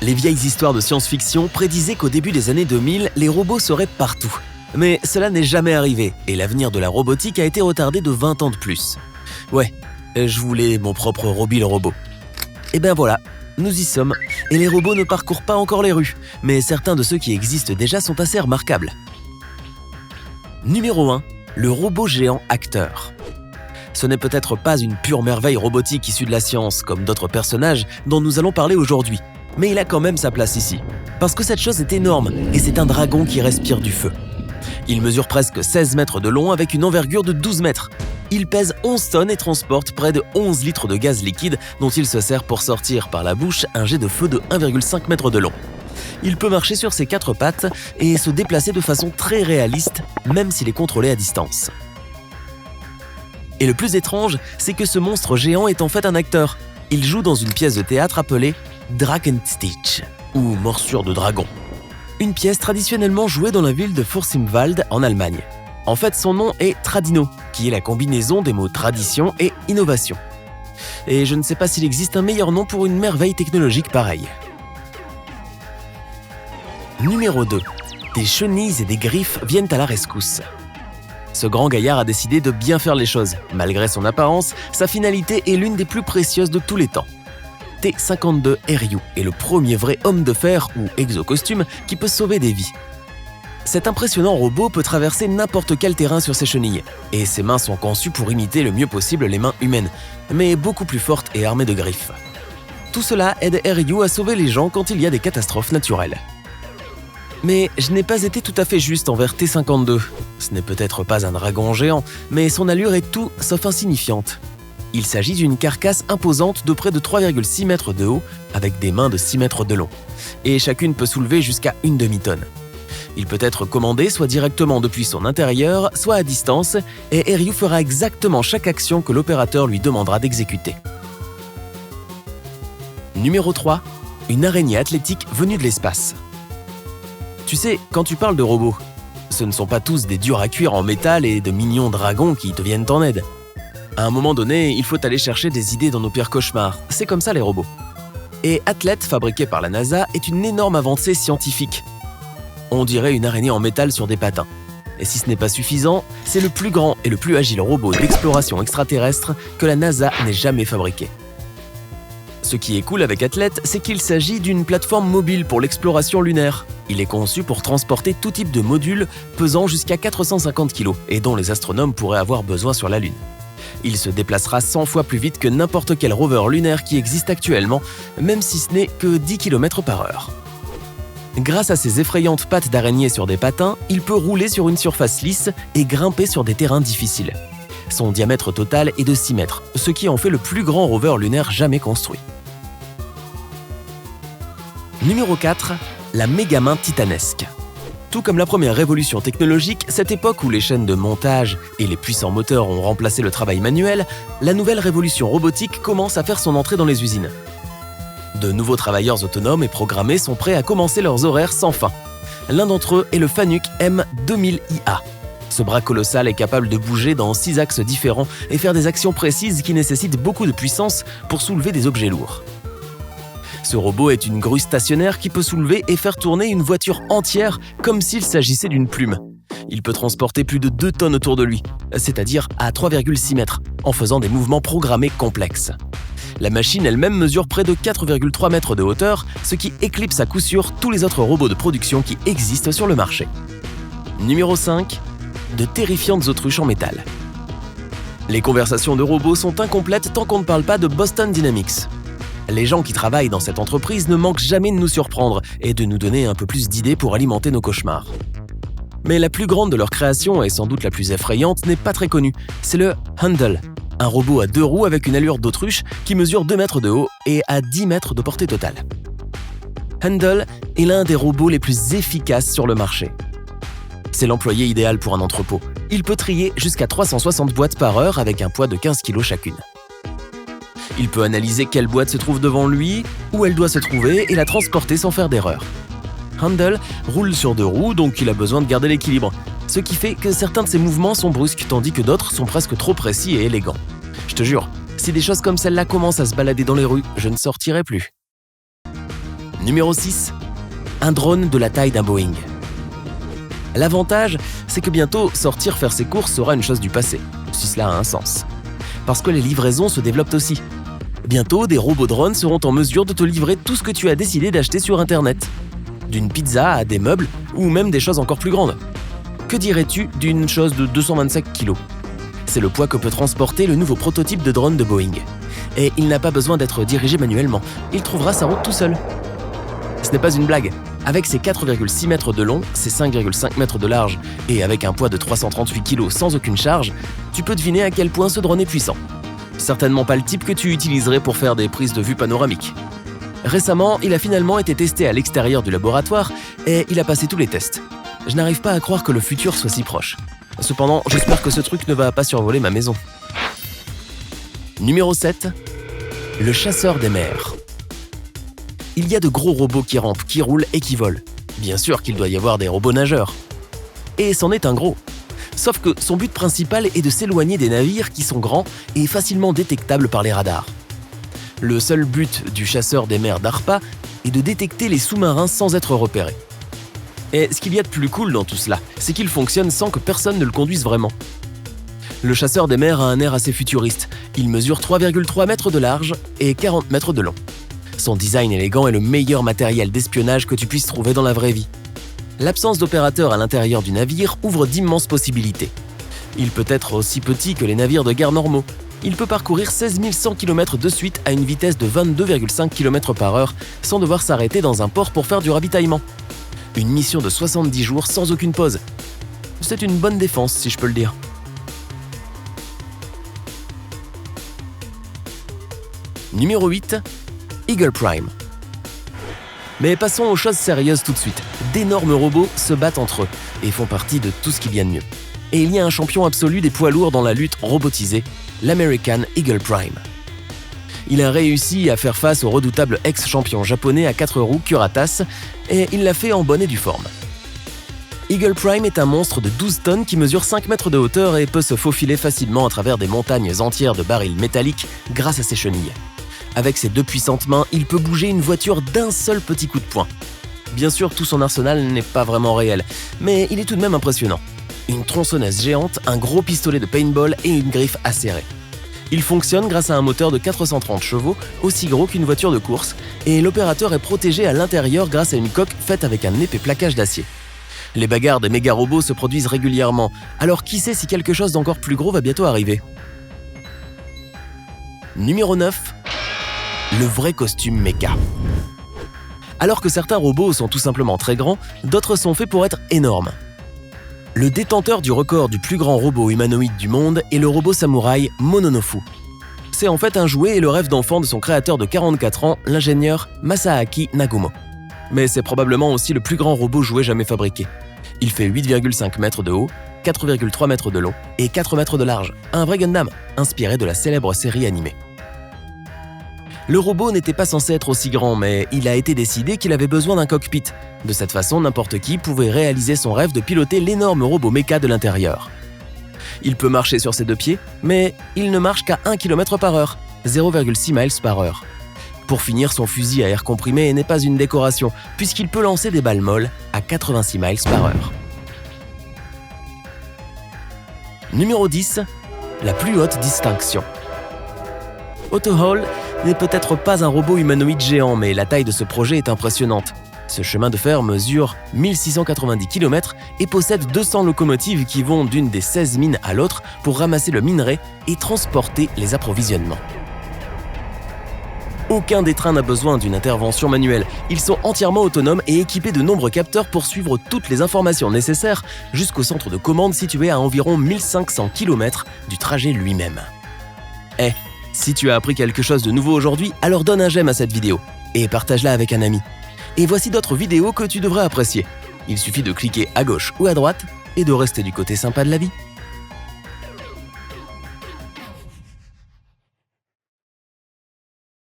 Les vieilles histoires de science-fiction prédisaient qu'au début des années 2000, les robots seraient partout. Mais cela n'est jamais arrivé et l'avenir de la robotique a été retardé de 20 ans de plus. Ouais, je voulais mon propre Roby le robot. Et ben voilà, nous y sommes. Et les robots ne parcourent pas encore les rues, mais certains de ceux qui existent déjà sont assez remarquables. Numéro 1, le robot géant acteur. Ce n'est peut-être pas une pure merveille robotique issue de la science, comme d'autres personnages dont nous allons parler aujourd'hui. Mais il a quand même sa place ici. Parce que cette chose est énorme, et c'est un dragon qui respire du feu. Il mesure presque 16 mètres de long avec une envergure de 12 mètres. Il pèse 11 tonnes et transporte près de 11 litres de gaz liquide dont il se sert pour sortir par la bouche un jet de feu de 1,5 mètre de long. Il peut marcher sur ses 4 pattes et se déplacer de façon très réaliste, même s'il est contrôlé à distance. Et le plus étrange, c'est que ce monstre géant est en fait un acteur. Il joue dans une pièce de théâtre appelée Drachenstich, ou Morsure de dragon. Une pièce traditionnellement jouée dans la ville de Fürstenwald en Allemagne. En fait, son nom est Tradino, qui est la combinaison des mots tradition et innovation. Et je ne sais pas s'il existe un meilleur nom pour une merveille technologique pareille. Numéro 2. Des chenilles et des griffes viennent à la rescousse. Ce grand gaillard a décidé de bien faire les choses. Malgré son apparence, sa finalité est l'une des plus précieuses de tous les temps. T-52 Ryu est le premier vrai homme de fer ou exocostume qui peut sauver des vies. Cet impressionnant robot peut traverser n'importe quel terrain sur ses chenilles, et ses mains sont conçues pour imiter le mieux possible les mains humaines, mais beaucoup plus fortes et armées de griffes. Tout cela aide Ryu à sauver les gens quand il y a des catastrophes naturelles. Mais je n'ai pas été tout à fait juste envers T-52. Ce n'est peut-être pas un dragon géant, mais son allure est tout sauf insignifiante. Il s'agit d'une carcasse imposante de près de 3,6 mètres de haut, avec des mains de 6 mètres de long. Et chacune peut soulever jusqu'à une demi-tonne. Il peut être commandé soit directement depuis son intérieur, soit à distance, et Ryu fera exactement chaque action que l'opérateur lui demandera d'exécuter. Numéro 3. Une araignée athlétique venue de l'espace. Tu sais, quand tu parles de robots, ce ne sont pas tous des durs à cuire en métal et de mignons dragons qui te viennent en aide. À un moment donné, il faut aller chercher des idées dans nos pires cauchemars. C'est comme ça les robots. Et Athlete, fabriqué par la NASA, est une énorme avancée scientifique. On dirait une araignée en métal sur des patins. Et si ce n'est pas suffisant, c'est le plus grand et le plus agile robot d'exploration extraterrestre que la NASA n'ait jamais fabriqué. Ce qui est cool avec Athlete, c'est qu'il s'agit d'une plateforme mobile pour l'exploration lunaire. Il est conçu pour transporter tout type de modules pesant jusqu'à 450 kg et dont les astronomes pourraient avoir besoin sur la Lune. Il se déplacera 100 fois plus vite que n'importe quel rover lunaire qui existe actuellement, même si ce n'est que 10 km/h. Grâce à ses effrayantes pattes d'araignée sur des patins, il peut rouler sur une surface lisse et grimper sur des terrains difficiles. Son diamètre total est de 6 mètres, ce qui en fait le plus grand rover lunaire jamais construit. Numéro 4. La méga-main titanesque. Tout comme la première révolution technologique, cette époque où les chaînes de montage et les puissants moteurs ont remplacé le travail manuel, la nouvelle révolution robotique commence à faire son entrée dans les usines. De nouveaux travailleurs autonomes et programmés sont prêts à commencer leurs horaires sans fin. L'un d'entre eux est le Fanuc M2000IA. Ce bras colossal est capable de bouger dans 6 axes différents et faire des actions précises qui nécessitent beaucoup de puissance pour soulever des objets lourds. Ce robot est une grue stationnaire qui peut soulever et faire tourner une voiture entière comme s'il s'agissait d'une plume. Il peut transporter plus de 2 tonnes autour de lui, c'est-à-dire à 3,6 mètres, en faisant des mouvements programmés complexes. La machine elle-même mesure près de 4,3 mètres de hauteur, ce qui éclipse à coup sûr tous les autres robots de production qui existent sur le marché. Numéro 5. De terrifiantes autruches en métal. Les conversations de robots sont incomplètes tant qu'on ne parle pas de Boston Dynamics. Les gens qui travaillent dans cette entreprise ne manquent jamais de nous surprendre et de nous donner un peu plus d'idées pour alimenter nos cauchemars. Mais la plus grande de leurs créations, et sans doute la plus effrayante, n'est pas très connue. C'est le Handle, un robot à 2 roues avec une allure d'autruche qui mesure 2 mètres de haut et à 10 mètres de portée totale. Handle est l'un des robots les plus efficaces sur le marché. C'est l'employé idéal pour un entrepôt. Il peut trier jusqu'à 360 boîtes par heure avec un poids de 15 kg chacune. Il peut analyser quelle boîte se trouve devant lui, où elle doit se trouver et la transporter sans faire d'erreur. Handle roule sur 2 roues, donc il a besoin de garder l'équilibre, ce qui fait que certains de ses mouvements sont brusques tandis que d'autres sont presque trop précis et élégants. Je te jure, si des choses comme celle-là commencent à se balader dans les rues, je ne sortirai plus. Numéro 6. Un drone de la taille d'un Boeing. L'avantage, c'est que bientôt, sortir faire ses courses sera une chose du passé, si cela a un sens. Parce que les livraisons se développent aussi. Bientôt, des robots drones seront en mesure de te livrer tout ce que tu as décidé d'acheter sur Internet. D'une pizza à des meubles, ou même des choses encore plus grandes. Que dirais-tu d'une chose de 225 kg ? C'est le poids que peut transporter le nouveau prototype de drone de Boeing. Et il n'a pas besoin d'être dirigé manuellement, il trouvera sa route tout seul. Ce n'est pas une blague. Avec ses 4,6 mètres de long, ses 5,5 mètres de large et avec un poids de 338 kg sans aucune charge, tu peux deviner à quel point ce drone est puissant. Certainement pas le type que tu utiliserais pour faire des prises de vue panoramiques. Récemment, il a finalement été testé à l'extérieur du laboratoire et il a passé tous les tests. Je n'arrive pas à croire que le futur soit si proche. Cependant, j'espère que ce truc ne va pas survoler ma maison. Numéro 7. Le chasseur des mers. Il y a de gros robots qui rampent, qui roulent et qui volent. Bien sûr qu'il doit y avoir des robots nageurs. Et c'en est un gros. Sauf que son but principal est de s'éloigner des navires qui sont grands et facilement détectables par les radars. Le seul but du chasseur des mers d'ARPA est de détecter les sous-marins sans être repéré. Et ce qu'il y a de plus cool dans tout cela, c'est qu'il fonctionne sans que personne ne le conduise vraiment. Le chasseur des mers a un air assez futuriste. Il mesure 3,3 mètres de large et 40 mètres de long. Son design élégant est le meilleur matériel d'espionnage que tu puisses trouver dans la vraie vie. L'absence d'opérateur à l'intérieur du navire ouvre d'immenses possibilités. Il peut être aussi petit que les navires de guerre normaux. Il peut parcourir 16 100 km de suite à une vitesse de 22,5 km/h sans devoir s'arrêter dans un port pour faire du ravitaillement. Une mission de 70 jours sans aucune pause. C'est une bonne défense, si je peux le dire. Numéro 8. Eagle Prime. Mais passons aux choses sérieuses tout de suite. D'énormes robots se battent entre eux et font partie de tout ce qu'il y a de mieux. Et il y a un champion absolu des poids lourds dans la lutte robotisée, l'American Eagle Prime. Il a réussi à faire face au redoutable ex-champion japonais à 4 roues Curatas et il l'a fait en bonne et due forme. Eagle Prime est un monstre de 12 tonnes qui mesure 5 mètres de hauteur et peut se faufiler facilement à travers des montagnes entières de barils métalliques grâce à ses chenilles. Avec ses 2 puissantes mains, il peut bouger une voiture d'un seul petit coup de poing. Bien sûr, tout son arsenal n'est pas vraiment réel, mais il est tout de même impressionnant. Une tronçonneuse géante, un gros pistolet de paintball et une griffe acérée. Il fonctionne grâce à un moteur de 430 chevaux, aussi gros qu'une voiture de course, et l'opérateur est protégé à l'intérieur grâce à une coque faite avec un épais plaquage d'acier. Les bagarres des méga-robots se produisent régulièrement, alors qui sait si quelque chose d'encore plus gros va bientôt arriver. Numéro 9. Le vrai costume méca. Alors que certains robots sont tout simplement très grands, d'autres sont faits pour être énormes. Le détenteur du record du plus grand robot humanoïde du monde est le robot samouraï Mononofu. C'est en fait un jouet et le rêve d'enfant de son créateur de 44 ans, l'ingénieur Masaaki Nagumo. Mais c'est probablement aussi le plus grand robot jouet jamais fabriqué. Il fait 8,5 mètres de haut, 4,3 mètres de long et 4 mètres de large. Un vrai Gundam, inspiré de la célèbre série animée. Le robot n'était pas censé être aussi grand, mais il a été décidé qu'il avait besoin d'un cockpit. De cette façon, n'importe qui pouvait réaliser son rêve de piloter l'énorme robot méca de l'intérieur. Il peut marcher sur ses 2 pieds, mais il ne marche qu'à 1 km/h, 0,6 miles par heure. Pour finir, son fusil à air comprimé n'est pas une décoration, puisqu'il peut lancer des balles molles à 86 miles par heure. Numéro 10. La plus haute distinction. Otto Hall n'est peut-être pas un robot humanoïde géant, mais la taille de ce projet est impressionnante. Ce chemin de fer mesure 1690 km et possède 200 locomotives qui vont d'une des 16 mines à l'autre pour ramasser le minerai et transporter les approvisionnements. Aucun des trains n'a besoin d'une intervention manuelle. Ils sont entièrement autonomes et équipés de nombreux capteurs pour suivre toutes les informations nécessaires jusqu'au centre de commande situé à environ 1500 km du trajet lui-même. Si tu as appris quelque chose de nouveau aujourd'hui, alors donne un j'aime à cette vidéo et partage-la avec un ami. Et voici d'autres vidéos que tu devrais apprécier. Il suffit de cliquer à gauche ou à droite et de rester du côté sympa de la vie.